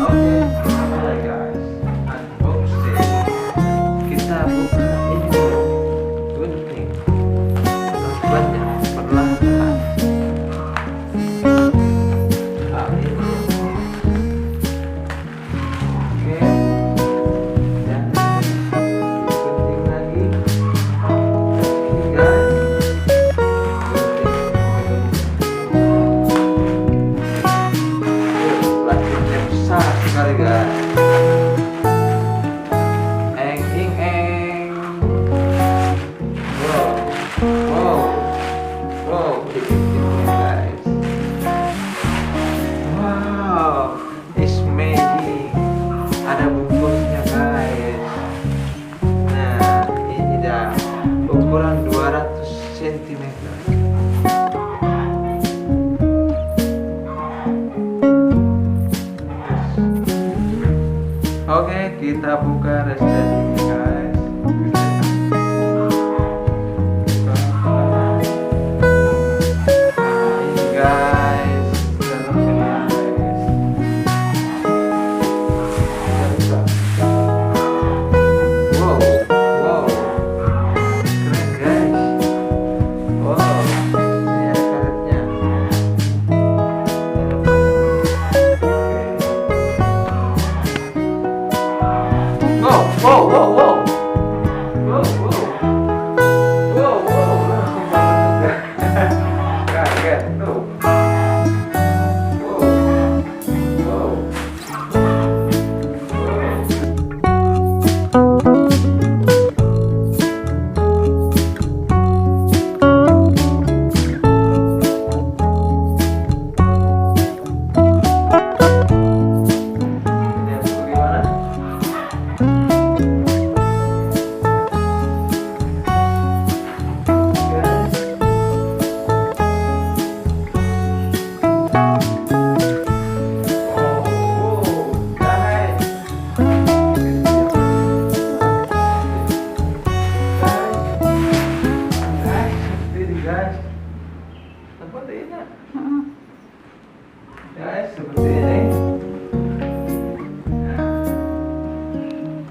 Mulai guys, unboxing. Kita buka ini dulu. Gunting. Banyak perlahan. Ini. Oke. Dan gunting lagi. Ini guys. Plastiknya besar sekali guys. It's magic. Ada bungkusnya guys. Nah, ini dah ukuran 200 cm. Oke, kita buka resletingnya guys. Ini guys, dalamnya guys. Wow, keren guys. Wow, ini ada karetnya. Wow. Langsung banget. Kaget tuh. Wow. Ini aku gimana? Guys, seperti ini.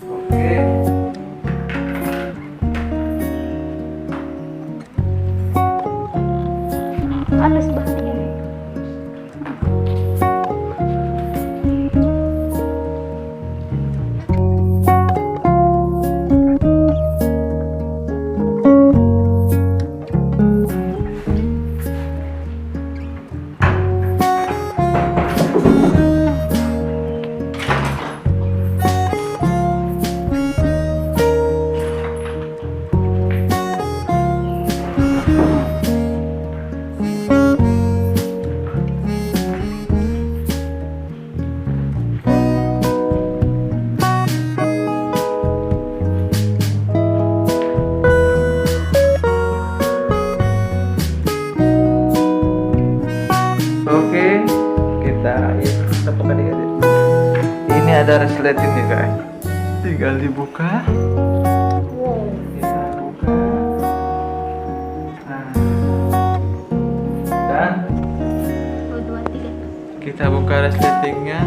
Oke. Halus banget ini. Oke, kita tepuk adik-adik. Ini ada resletingnya guys. Tinggal dibuka. Kita buka. Nah. Dan kita buka resletingnya.